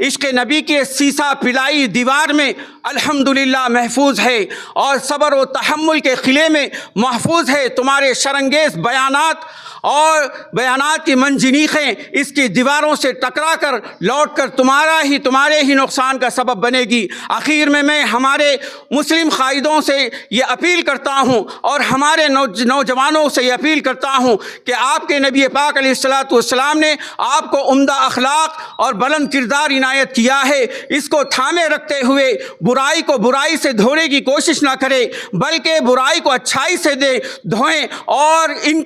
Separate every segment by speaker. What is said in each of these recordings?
Speaker 1: عشق نبی کے سیسا پلائی دیوار میں الحمدللہ محفوظ ہے، اور صبر و تحمل کے قلعے میں محفوظ ہے تمہارے شرنگیز بیانات اور بیانات کی منجنیقیں اس کی دیواروں سے ٹکرا کر لوٹ کر تمہارے ہی نقصان کا سبب بنے گی۔ آخر میں ہمارے مسلم قائدوں سے یہ اپیل کرتا ہوں اور ہمارے نوجوانوں سے یہ اپیل کرتا ہوں کہ آپ کے نبی پاک علیہ الصلوۃ والسلام نے آپ کو عمدہ اخلاق اور بلند کردار عنایت کیا ہے، اس کو تھامے رکھتے ہوئے برائی کو برائی سے دھونے کی کوشش نہ کرے، بلکہ برائی کو اچھائی سے دھوئیں، اور ان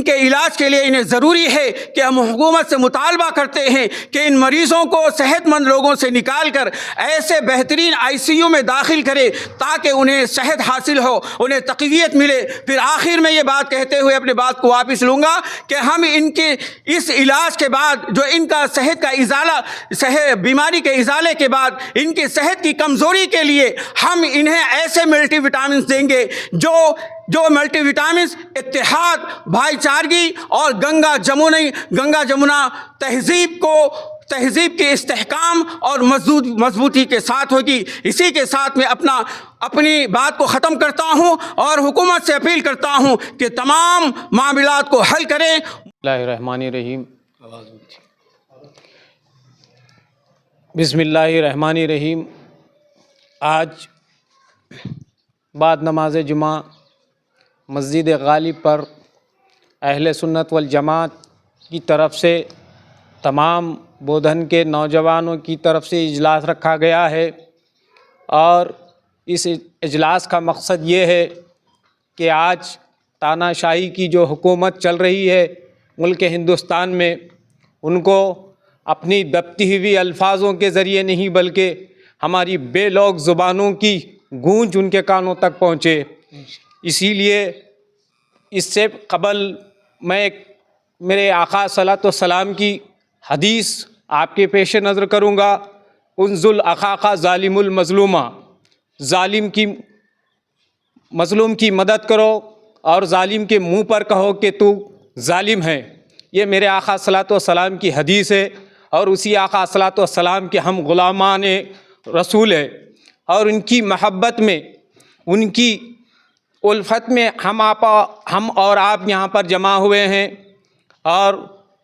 Speaker 1: کے علاج کے لیے انہیں ضروری ہے کہ ہم حکومت سے مطالبہ کرتے ہیں کہ ان مریضوں کو صحت مند لوگوں سے نکال کر ایسے بہترین ICU میں داخل کرے تاکہ انہیں صحت حاصل ہو، انہیں تقویت ملے۔ پھر آخر میں یہ بات کہتے ہوئے اپنے بات کو واپس لوں گا کہ ہم ان کے اس علاج کے بعد جو ان کا صحت کا بیماری کے ازالے کے بعد ان کی صحت کی کمزوری کے لیے ہم انہیں ایسے ملٹی وٹامنز دیں گے جو ملٹی وٹامنز اتحاد، بھائی چارگی اور گنگا جمنا تہذیب کے استحکام اور مضبوطی کے ساتھ ہوگی۔ اسی کے ساتھ میں اپنی بات کو ختم کرتا ہوں اور حکومت سے اپیل کرتا ہوں کہ تمام معاملات کو حل کریں۔
Speaker 2: بسم اللہ الرحمن الرحیم۔ بسم اللہ الرحمن الرحیم۔ آج بعد نماز جمعہ مسجد غالب پر اہل سنت والجماعت کی طرف سے تمام بودھن کے نوجوانوں کی طرف سے اجلاس رکھا گیا ہے، اور اس اجلاس کا مقصد یہ ہے کہ آج تاناشاہی کی جو حکومت چل رہی ہے ملک ہندوستان میں، ان کو اپنی دبتی ہوئی الفاظوں کے ذریعے نہیں بلکہ ہماری بے لوگ زبانوں کی گونج ان کے کانوں تک پہنچے۔ اسی لیے اس سے قبل میں میرے آقا صلی اللہ علیہ وسلم کی حدیث آپ کے پیش نظر کروں گا۔ انزل اخاک ظالم المظلومہ، مظلوم کی مدد کرو اور ظالم کے منہ پر کہو کہ تو ظالم ہے۔ یہ میرے آقا صلی اللہ علیہ وسلم کی حدیث ہے، اور اسی آقا صلی اللہ علیہ وسلم کے ہم غلامان رسول ہیں، اور ان کی محبت میں، ان کی الفت میں ہم اور آپ یہاں پر جمع ہوئے ہیں، اور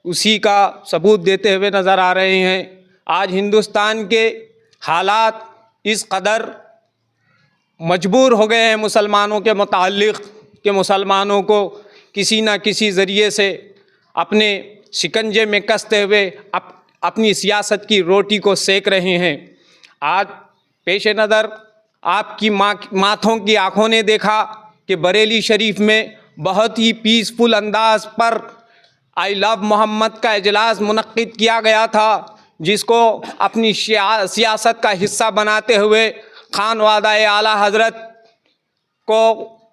Speaker 2: اسی کا ثبوت دیتے ہوئے نظر آ رہے ہیں۔ آج ہندوستان کے حالات اس قدر مجبور ہو گئے ہیں مسلمانوں کے متعلق کہ مسلمانوں کو کسی نہ کسی ذریعے سے اپنے شکنجے میں کستے ہوئے اپنی سیاست کی روٹی کو سیک رہے ہیں۔ آج پیش نظر آپ کی ماتھوں کی آنکھوں نے دیکھا کہ بریلی شریف میں بہت ہی پیسفل انداز پر آئی لو محمد کا اجلاس منعقد کیا گیا تھا، جس کو اپنی سیاست کا حصہ بناتے ہوئے خانوادہ اعلیٰ حضرت کو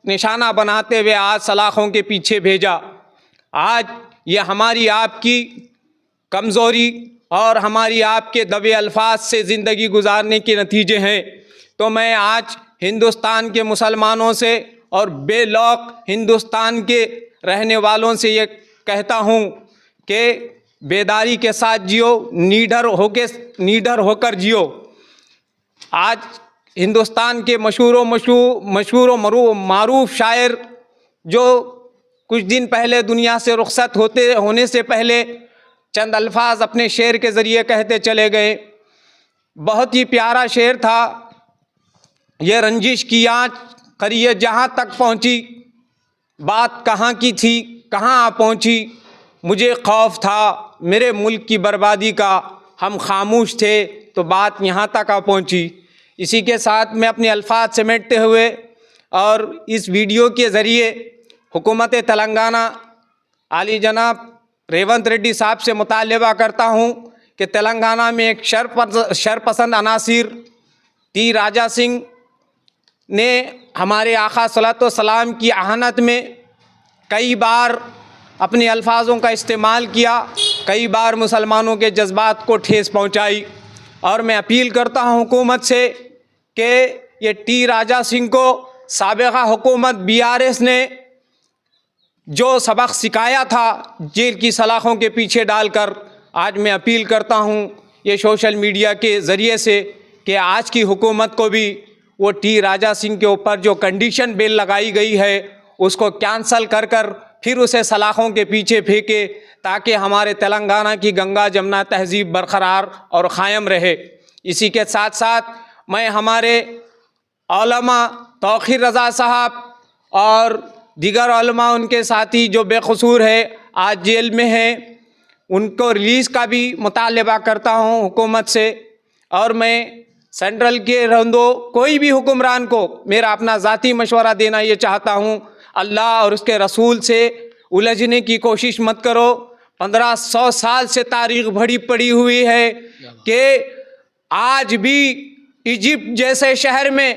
Speaker 2: نشانہ بناتے ہوئے آج سلاخوں کے پیچھے بھیجا۔ آج یہ ہماری آپ کی کمزوری اور ہماری آپ کے دبے الفاظ سے زندگی گزارنے کے نتیجے ہیں۔ تو میں آج ہندوستان کے مسلمانوں سے اور بے لوگ ہندوستان کے رہنے والوں سے یہ کہتا ہوں کہ بیداری کے ساتھ جیو، نیڈر ہو کر جیو۔ آج ہندوستان کے مشہور و معروف شاعر جو کچھ دن پہلے دنیا سے رخصت ہونے سے پہلے چند الفاظ اپنے شعر کے ذریعے کہتے چلے گئے۔ بہت ہی پیارا شعر تھا، یہ رنجش کی آنچ قریہ جہاں تک پہنچی، بات کہاں کی تھی کہاں آ پہنچی، مجھے خوف تھا میرے ملک کی بربادی کا، ہم خاموش تھے تو بات یہاں تک آ پہنچی۔ اسی کے ساتھ میں اپنے الفاظ سمیٹتے ہوئے اور اس ویڈیو کے ذریعے حکومت تلنگانہ عالی جناب ریونت ریڈی صاحب سے مطالبہ کرتا ہوں کہ تلنگانہ میں ایک شرپسند عناصر ٹی راجا سنگھ نے ہمارے آقا صلی اللہ علیہ وسلم کی اہانت میں کئی بار اپنے الفاظوں کا استعمال کیا، کئی بار مسلمانوں کے جذبات کو ٹھیس پہنچائی، اور میں اپیل کرتا ہوں حکومت سے کہ یہ ٹی راجا سنگھ کو سابقہ حکومت BRS نے جو سبق سکھایا تھا جیل کی سلاخوں کے پیچھے ڈال کر، آج میں اپیل کرتا ہوں یہ سوشل میڈیا کے ذریعے سے کہ آج کی حکومت کو بھی وہ ٹی راجا سنگھ کے اوپر جو کنڈیشن بیل لگائی گئی ہے اس کو کینسل کر پھر اسے سلاخوں کے پیچھے پھینکے تاکہ ہمارے تلنگانہ کی گنگا جمنا تہذیب برقرار اور قائم رہے۔ اسی کے ساتھ ساتھ میں ہمارے علماء توقیر رضا صاحب اور دیگر علماء ان کے ساتھی جو بے قصور ہے آج جیل میں ہیں ان کو ریلیز کا بھی مطالبہ کرتا ہوں حکومت سے، اور میں سینٹرل کے رہندوں کوئی بھی حکمران کو میرا اپنا ذاتی مشورہ دینا یہ چاہتا ہوں، اللہ اور اس کے رسول سے الجھنے کی کوشش مت کرو۔ 1500 سال سے تاریخ پڑی ہوئی ہے کہ آج بھی ایجپٹ جیسے شہر میں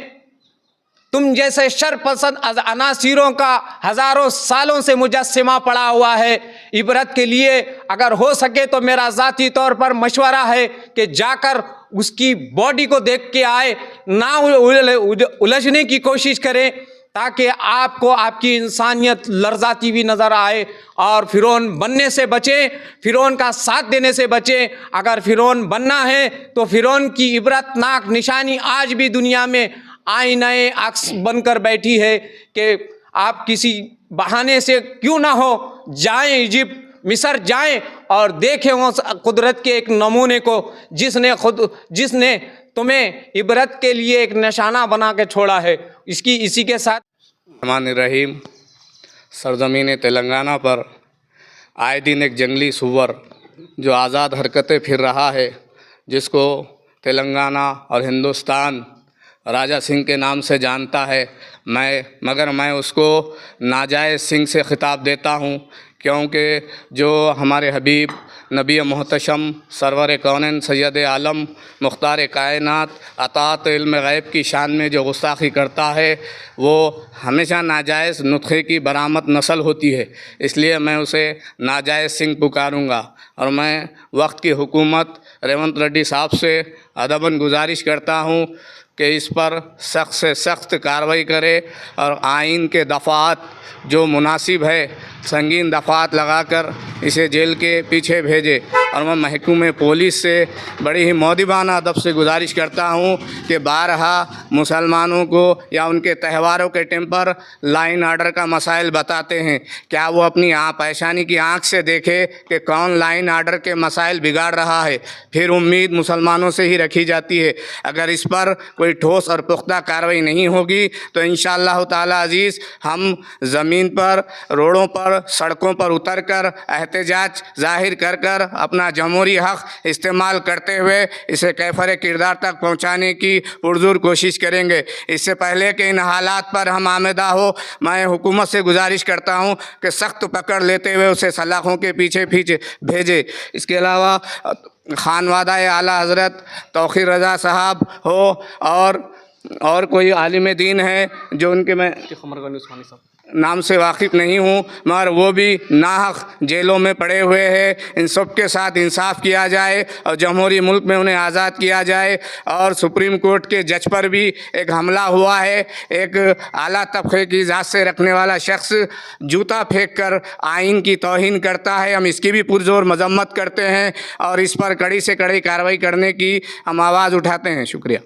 Speaker 2: تم جیسے شر پسند عناصروں کا ہزاروں سالوں سے مجسمہ پڑا ہوا ہے۔ عبرت کے لیے اگر ہو سکے تو میرا ذاتی طور پر مشورہ ہے کہ جا کر اس کی باڈی کو دیکھ کے آئے، نہ الجھنے کی کوشش کریں تاکہ آپ کو آپ کی انسانیت لرزاتی ہوئی نظر آئے اور فرعون بننے سے بچیں، فرعون کا ساتھ دینے سے بچیں۔ اگر فرعون بننا ہے تو فرعون کی عبرت ناک نشانی آج بھی دنیا میں آئینہ عکس بن کر بیٹھی ہے کہ آپ کسی بہانے سے کیوں نہ ہو جائیں ایجپٹ، مصر جائیں اور دیکھیں اس قدرت کے ایک نمونے کو جس نے تمہیں عبرت کے لیے ایک نشانہ بنا کے چھوڑا ہے۔ اسی کے ساتھ
Speaker 3: الرحمن الرحیم۔ سرزمین تلنگانہ پر آئے دن ایک جنگلی سور جو آزاد حرکتیں پھر رہا ہے، جس کو تلنگانہ اور ہندوستان راجا سنگھ کے نام سے جانتا ہے، مگر میں اس کو ناجائز سنگھ سے خطاب دیتا ہوں، کیونکہ جو ہمارے حبیب نبی محتشم سرور کونین سید عالم مختار کائنات اطاعت علم غیب کی شان میں جو گستاخی کرتا ہے وہ ہمیشہ ناجائز نطقے کی برآمد نسل ہوتی ہے، اس لیے میں اسے ناجائز سنگھ پکاروں گا۔ اور میں وقت کی حکومت ریونت ریڈی صاحب سے ادباً گزارش کرتا ہوں کہ اس پر سخت سے سخت کارروائی کرے اور آئین کے دفعات جو مناسب ہے سنگین دفعات لگا کر اسے جیل کے پیچھے بھیجے۔ اور میں محکمہ پولیس سے بڑی ہی مؤدبانہ ادب سے گزارش کرتا ہوں کہ بارہا مسلمانوں کو یا ان کے تہواروں کے ٹائم پر لائن آرڈر کا مسائل بتاتے ہیں، کیا وہ اپنی پیشانی کی آنکھ سے دیکھے کہ کون لائن آرڈر کے مسائل بگاڑ رہا ہے، پھر امید مسلمانوں سے ہی رکھی جاتی ہے۔ اگر اس پر کوئی ٹھوس اور پختہ کارروائی نہیں ہوگی تو انشاءاللہ تعالی عزیز ہم زمین پر، روڈوں پر، سڑکوں پر اتر کر احتجاج ظاہر کر اپنا جمہوری حق استعمال کرتے ہوئے اسے کیفر کردار تک پہنچانے کی پرزور کوشش کریں گے۔ اس سے پہلے کہ ان حالات پر ہم آمدہ ہو، میں حکومت سے گزارش کرتا ہوں کہ سخت پکڑ لیتے ہوئے اسے سلاخوں کے پیچھے بھیجے۔ اس کے علاوہ خانوادہ اعلیٰ حضرت توقیر رضا صاحب ہو اور کوئی عالم دین ہے جو ان کے میں نام سے واقف نہیں ہوں، مگر وہ بھی ناحق جیلوں میں پڑے ہوئے ہیں، ان سب کے ساتھ انصاف کیا جائے اور جمہوری ملک میں انہیں آزاد کیا جائے۔ اور سپریم کورٹ کے جج پر بھی ایک حملہ ہوا ہے، ایک اعلیٰ طبقے کی ذات سے رکھنے والا شخص جوتا پھینک کر آئین کی توہین کرتا ہے، ہم اس کی بھی پرزور مذمت کرتے ہیں اور اس پر کڑی سے کڑی کارروائی کرنے کی ہم آواز اٹھاتے ہیں۔ شکریہ۔